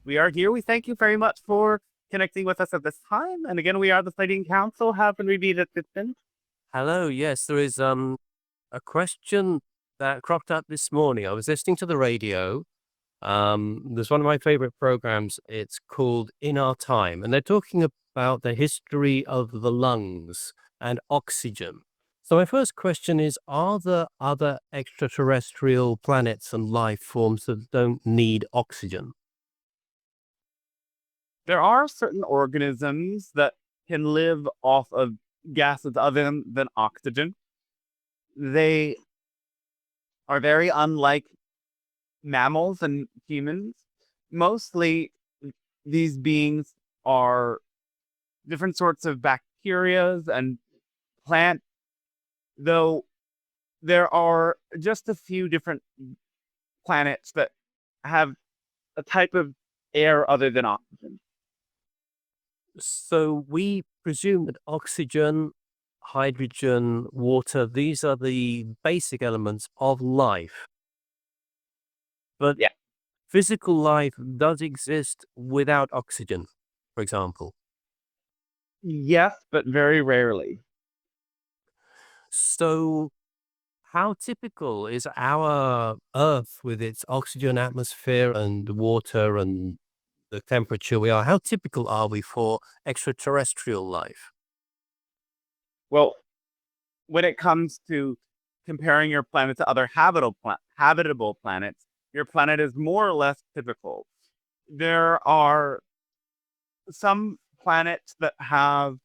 we are here. We thank you very much for connecting with us at this time. And again, we are the Pleiadian Council. How can we be of assistance? Hello. Yes, there is a question that cropped up this morning. I was listening to the radio. There's one of my favorite programs. It's called In Our Time, and they're talking about the history of the lungs and oxygen. So my first question is, are there other extraterrestrial planets and life forms that don't need oxygen? There are certain organisms that can live off of gases other than oxygen. They are very unlike mammals and humans. Mostly, these beings are different sorts of bacteria and plant, though there are just a few different planets that have a type of air other than oxygen. So we presume that oxygen, hydrogen, water, these are the basic elements of life. But Yeah. physical life does exist without oxygen, for example. Yes, but very rarely. So how typical is our Earth with its oxygen atmosphere and water and the temperature we are? How typical are we for extraterrestrial life? Well, when it comes to comparing your planet to other habitable planets, your planet is more or less typical. There are some planets that have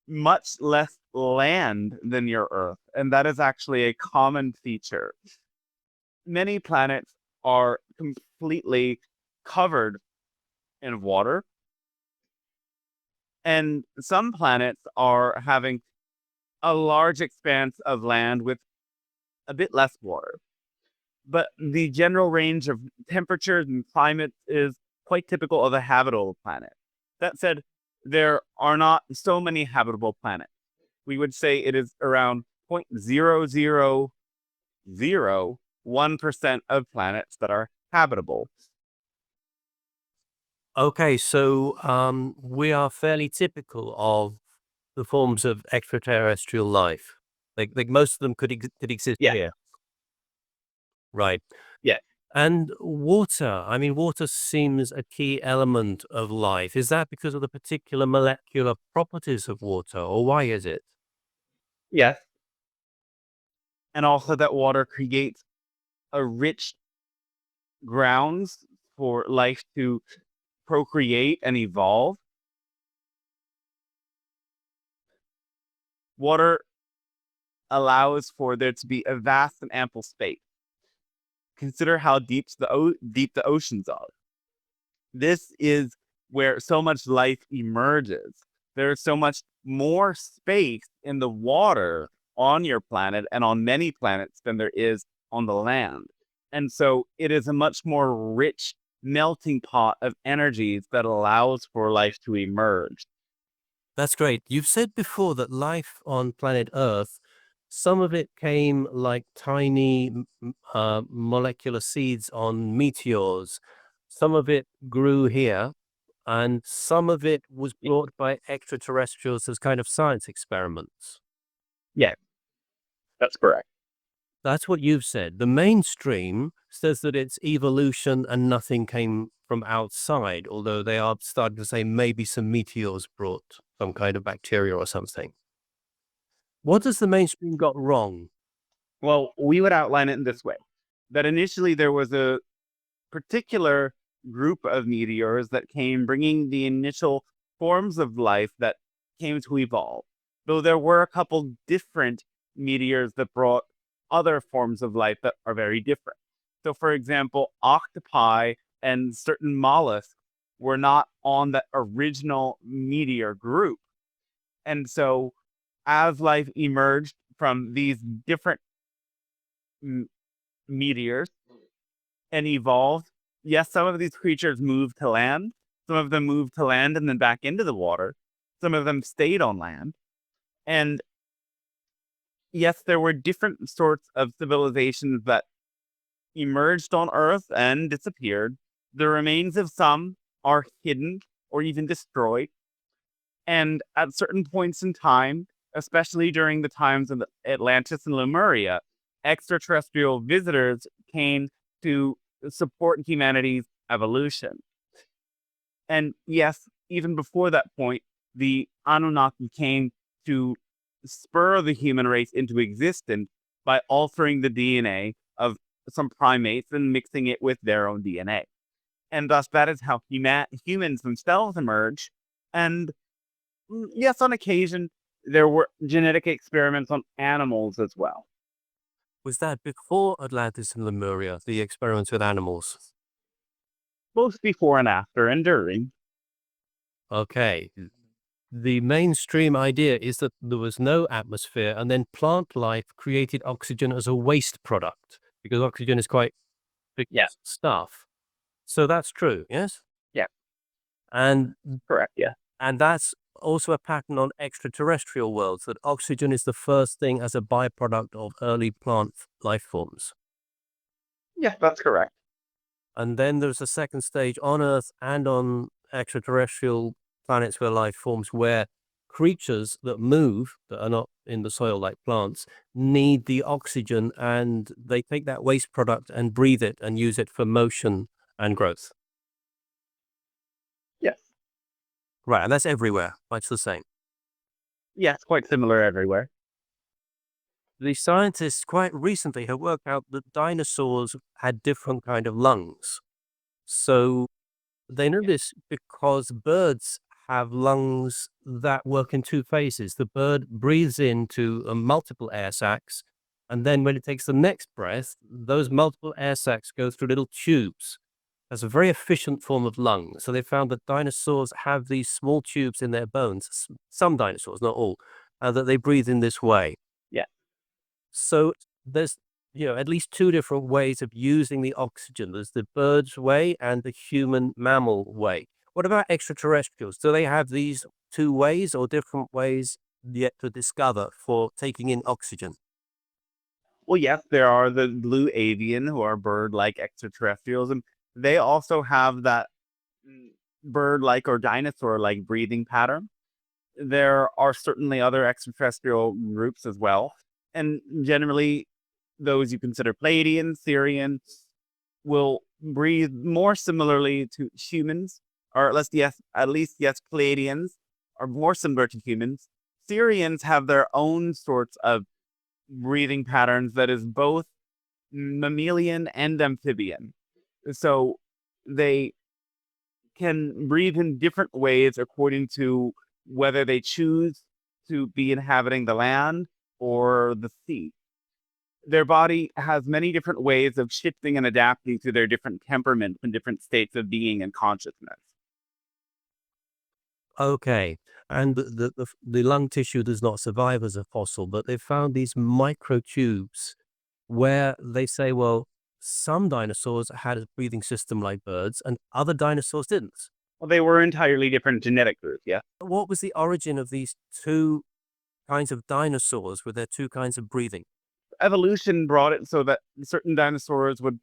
much less land than your Earth, and that is actually a common feature. Many planets are completely covered in water, and some planets are having a large expanse of land with a bit less water. But the general range of temperatures and climates is quite typical of a habitable planet. That said, there are not so many habitable planets. We would say it is around 0.0001% of planets that are habitable. Okay, so we are fairly typical of the forms of extraterrestrial life. Like most of them could exist Yeah, here. Right. yeah. And water, I mean, water seems a key element of life. Is that because of the particular molecular properties of water, or why is it? Yes. And also that water creates a rich grounds for life to procreate and evolve. Water allows for there to be a vast and ample space. Consider how deep the oceans are. This is where so much life emerges. There's so much more space in the water on your planet and on many planets than there is on the land. And so it is a much more rich melting pot of energies that allows for life to emerge. That's great. You've said before that life on planet Earth, some of it came like tiny molecular seeds on meteors. Some of it grew here, and some of it was brought by extraterrestrials as kind of science experiments. Yeah, that's correct. That's what you've said. The mainstream says that it's evolution and nothing came from outside, although they are starting to say maybe some meteors brought some kind of bacteria or something. What does the mainstream got wrong? Well, we would outline it in this way, that initially there was a particular group of meteors that came bringing the initial forms of life that came to evolve. Though there were a couple different meteors that brought other forms of life that are very different. So, for example, octopi and certain mollusks were not on the original meteor group. And so, as life emerged from these different meteors, and evolved. Yes, some of these creatures moved to land. Some of them moved to land and then back into the water. Some of them stayed on land. And yes, there were different sorts of civilizations that emerged on Earth and disappeared. The remains of some are hidden or even destroyed. And at certain points in time, especially during the times of Atlantis and Lemuria, extraterrestrial visitors came to support humanity's evolution. And yes, even before that point, the Anunnaki came to spur the human race into existence by altering the DNA of some primates and mixing it with their own DNA. And thus, that is how humans themselves emerge. And yes, on occasion, there were genetic experiments on animals as well. Was that before Atlantis and Lemuria, the experiments with animals? Both before and after and during. Okay. The mainstream idea is that there was no atmosphere, and then plant life created oxygen as a waste product, because oxygen is quite big Yeah. stuff. So that's true, yes? Yeah. And Correct, yeah. and that's also a pattern on extraterrestrial worlds, that oxygen is the first thing as a byproduct of early plant life forms. Yeah, that's correct. And then there's a second stage on Earth and on extraterrestrial planets where life forms, where creatures that move, that are not in the soil like plants, need the oxygen, and they take that waste product and breathe it and use it for motion and growth. Yes. Right, and that's everywhere, much the same. Yes, quite similar everywhere. The scientists quite recently have worked out that dinosaurs had different kind of lungs. So they know this because birds have lungs that work in two phases. The bird breathes into multiple air sacs, and then when it takes the next breath, those multiple air sacs go through little tubes. That's a very efficient form of lung. So they found that dinosaurs have these small tubes in their bones, some dinosaurs, not all, that they breathe in this way. Yeah. So there's at least two different ways of using the oxygen. There's the bird's way and the human mammal way. What about extraterrestrials? Do they have these two ways or different ways yet to discover for taking in oxygen? Well, yes, there are the blue avian who are bird-like extraterrestrials, and they also have that bird-like or dinosaur-like breathing pattern. There are certainly other extraterrestrial groups as well, and generally, those you consider Pleiadian, Syrian, will breathe more similarly to humans, or at least yes, Pleiadians are more similar to humans. Syrians have their own sorts of breathing patterns that is both mammalian and amphibian. So they can breathe in different ways according to whether they choose to be inhabiting the land or the sea. Their body has many different ways of shifting and adapting to their different temperaments and different states of being and consciousness. Okay. And the lung tissue does not survive as a fossil, but they've found these microtubes where they say, well, some dinosaurs had a breathing system like birds and other dinosaurs didn't. Well, they were entirely different genetic groups, yeah. What was the origin of these two kinds of dinosaurs with their two kinds of breathing? Evolution brought it so that certain dinosaurs would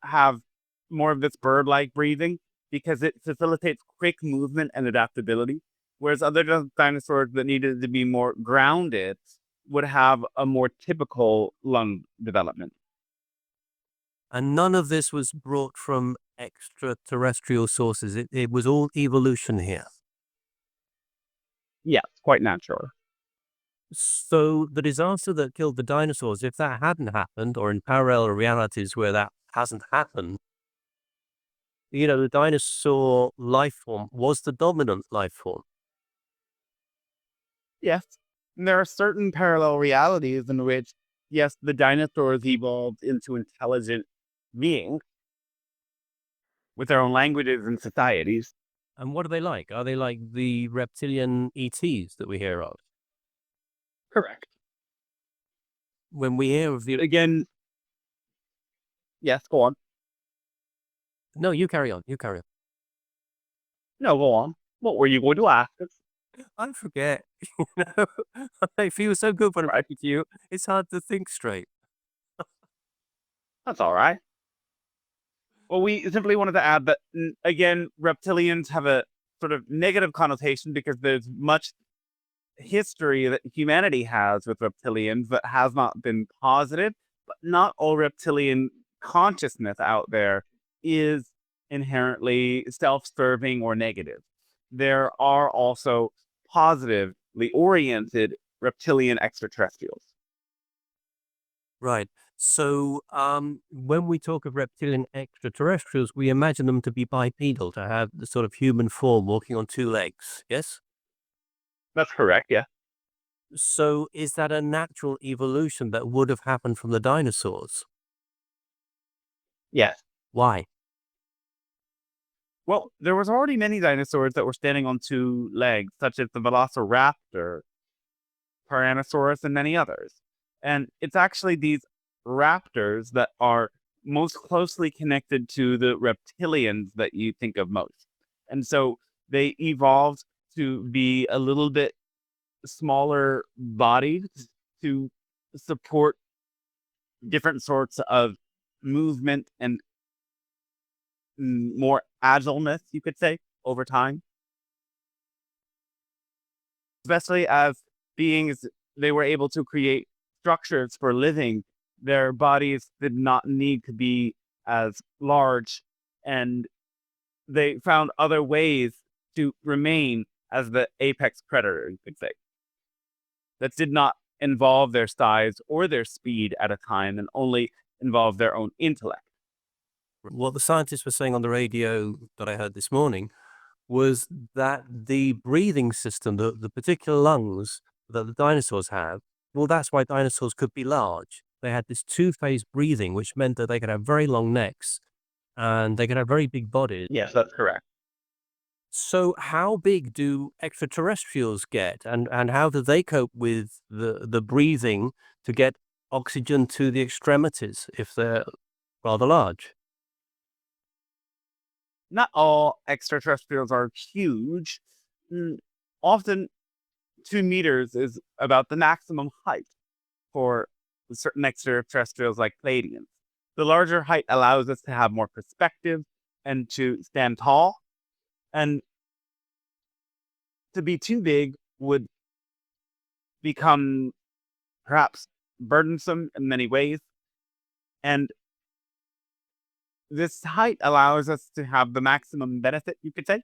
have more of this bird-like breathing because it facilitates quick movement and adaptability, whereas other dinosaurs that needed to be more grounded would have a more typical lung development. And none of this was brought from extraterrestrial sources. It was all evolution here. Yeah, it's quite natural. So the disaster that killed the dinosaurs, if that hadn't happened, or in parallel realities where that hasn't happened, the dinosaur life form was the dominant life form. Yes. And there are certain parallel realities in which, yes, the dinosaurs evolved into intelligent beings with their own languages and societies. And what are they like? Are they like the reptilian ETs that we hear of? Correct. When we hear of the... Again, yes, go on. No, you carry on. You carry on. No, go on. What were you going to ask us? I forget. I feel so good when I'm talking to you. It's hard to think straight. That's all right. Well, we simply wanted to add that, again, reptilians have a sort of negative connotation because there's much history that humanity has with reptilians that has not been positive, but not all reptilian consciousness out there is inherently self-serving or negative. There are also positively oriented reptilian extraterrestrials. Right. So, when we talk of reptilian extraterrestrials, we imagine them to be bipedal, to have the sort of human form walking on two legs. Yes? That's correct, yeah. So, is that a natural evolution that would have happened from the dinosaurs? Yes. Why? Well, there was already many dinosaurs that were standing on two legs, such as the Velociraptor, Tyrannosaurus, and many others. And it's actually these raptors that are most closely connected to the reptilians that you think of most. And so they evolved to be a little bit smaller bodies to support different sorts of movement and more agileness, you could say, over time. Especially as beings, they were able to create structures for living. Their bodies did not need to be as large, and they found other ways to remain as the apex predator, you could say, that did not involve their size or their speed at a time and only involve their own intellect. What the scientists were saying on the radio that I heard this morning was that the breathing system, the particular lungs that the dinosaurs have, well, that's why dinosaurs could be large. They had this two-phase breathing, which meant that they could have very long necks and they could have very big bodies. Yes, that's correct. So how big do extraterrestrials get, and how do they cope with the breathing to get oxygen to the extremities if they're rather large? Not all extraterrestrials are huge. Mm, Often 2 meters is about the maximum height for certain extraterrestrials like Pleiadians. The larger height allows us to have more perspective and to stand tall. And to be too big would become perhaps burdensome in many ways. And this height allows us to have the maximum benefit, you could say.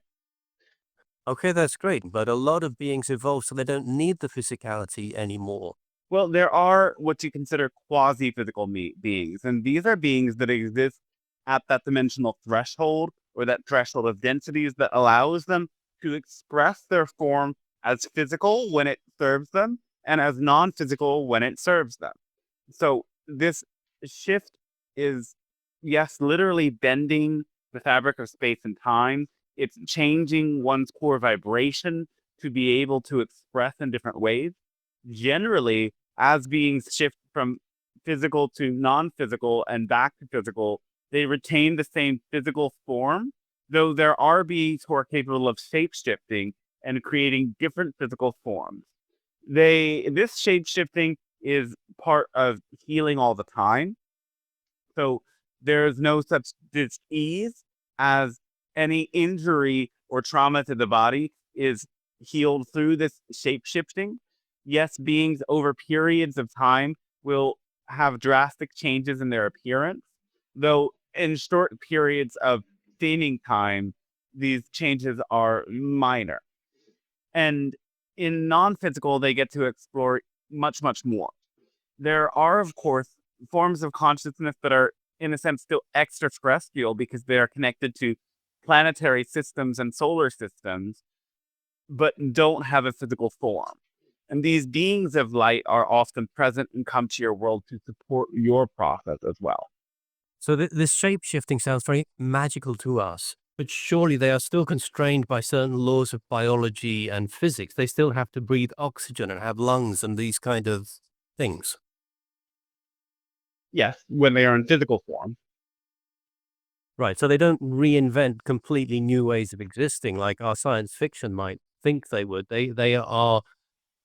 Okay, that's great, but a lot of beings evolve so they don't need the physicality anymore. Well, there are what you consider quasi-physical beings, and these are beings that exist at that dimensional threshold or that threshold of densities that allows them to express their form as physical when it serves them and as non-physical when it serves them. So this shift is, yes, literally bending the fabric of space and time. It's changing one's core vibration to be able to express in different ways. Generally, as beings shift from physical to non-physical and back to physical, they retain the same physical form, though there are beings who are capable of shape-shifting and creating different physical forms. This shape-shifting is part of healing all the time. So there's no such disease as any injury or trauma to the body is healed through this shape-shifting. Yes, beings over periods of time will have drastic changes in their appearance, though in short periods of seeming time, these changes are minor. And in non-physical, they get to explore much, much more. There are, of course, forms of consciousness that are, in a sense, still extraterrestrial because they are connected to planetary systems and solar systems, but don't have a physical form. And these beings of light are often present and come to your world to support your process as well. So this shape shifting sounds very magical to us, but surely they are still constrained by certain laws of biology and physics. They still have to breathe oxygen and have lungs and these kind of things. Yes, when they are in physical form. Right. So they don't reinvent completely new ways of existing like our science fiction might think they would. They are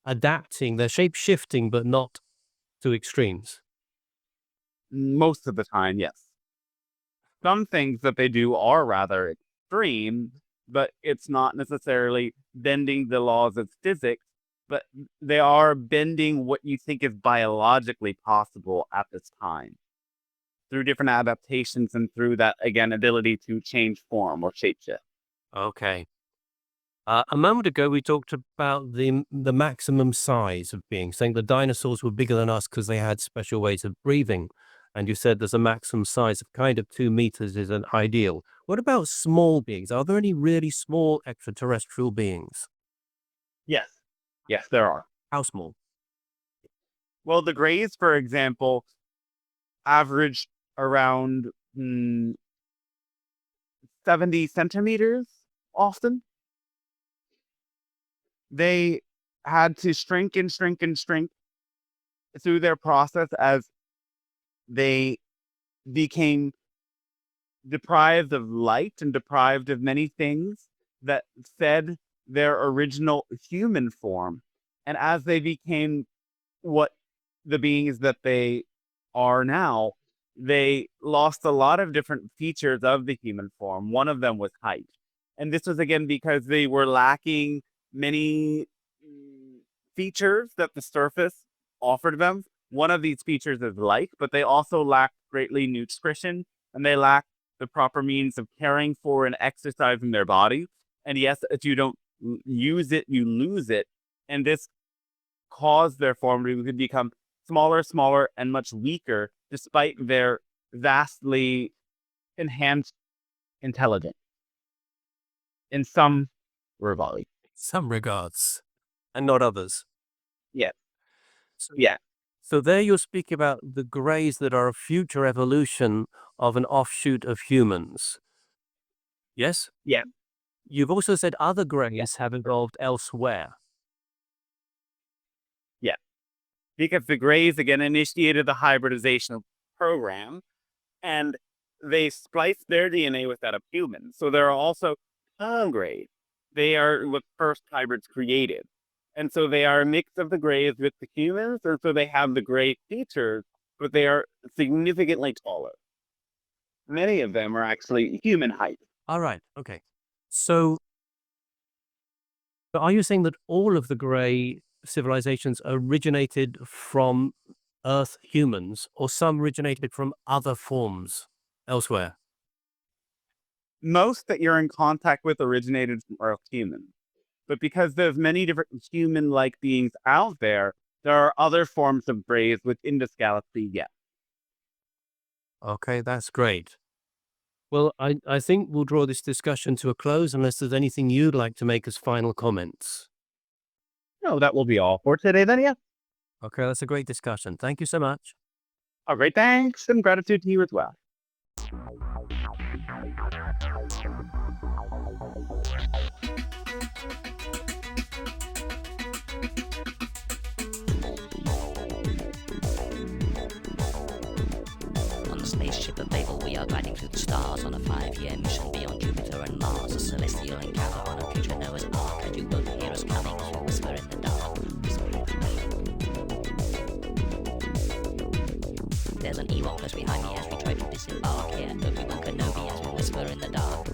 adapting, they're shape shifting, but not to extremes. Most of the time, yes. Some things that they do are rather extreme, but it's not necessarily bending the laws of physics, but they are bending what you think is biologically possible at this time through different adaptations and through that, again, ability to change form or shapeshift. Okay. A moment ago, we talked about the maximum size of beings, saying the dinosaurs were bigger than us because they had special ways of breathing. And you said there's a maximum size of kind of 2 meters is an ideal. What about small beings? Are there any really small extraterrestrial beings? Yes. Yes, there are. How small? Well, the Greys, for example, average around 70 centimeters often. They had to shrink and shrink and shrink through their process as they became deprived of light and deprived of many things that fed their original human form. And as they became what the beings that they are now, they lost a lot of different features of the human form. One of them was height. And this was again because they were lacking many features that the surface offered them. One of these features is light, but they also lack greatly nutrition, and they lack the proper means of caring for and exercising their body. And yes, if you don't use it, you lose it. And this caused their form to become smaller, smaller, and much weaker, despite their vastly enhanced intelligence in some regards. Some regards, and not others. Yeah. So, Yeah. so there you're speaking about the Greys that are a future evolution of an offshoot of humans. Yes? Yeah. You've also said other Greys have evolved elsewhere. Yeah. Because the Greys, again, initiated the hybridization program, and they spliced their DNA with that of humans. So there are also Greys. They are the first hybrids created. And so they are a mix of the Greys with the humans, and so they have the Grey features, but they are significantly taller. Many of them are actually human height. All right. Okay. So are you saying that all of the Grey civilizations originated from Earth humans, or some originated from other forms elsewhere? Most that you're in contact with originated from Earth humans. But because there's many different human-like beings out there, there are other forms of Greys within this galaxy yet. Okay, that's great. Well, I think we'll draw this discussion to a close unless there's anything you'd like to make as final comments. No, that will be all for today then, yeah. Okay, that's a great discussion. Thank you so much. All right, thanks, and gratitude to you as well. On the spaceship of Babel, we are gliding through the stars on a 5-year mission beyond Jupiter and Mars. A celestial encounter on a future Noah's Ark, and you won't hear us coming. So whisper in the dark. There's an Ewok close behind me as we try to disembark here. Obi-Wan Kenobi as we whisper in the dark.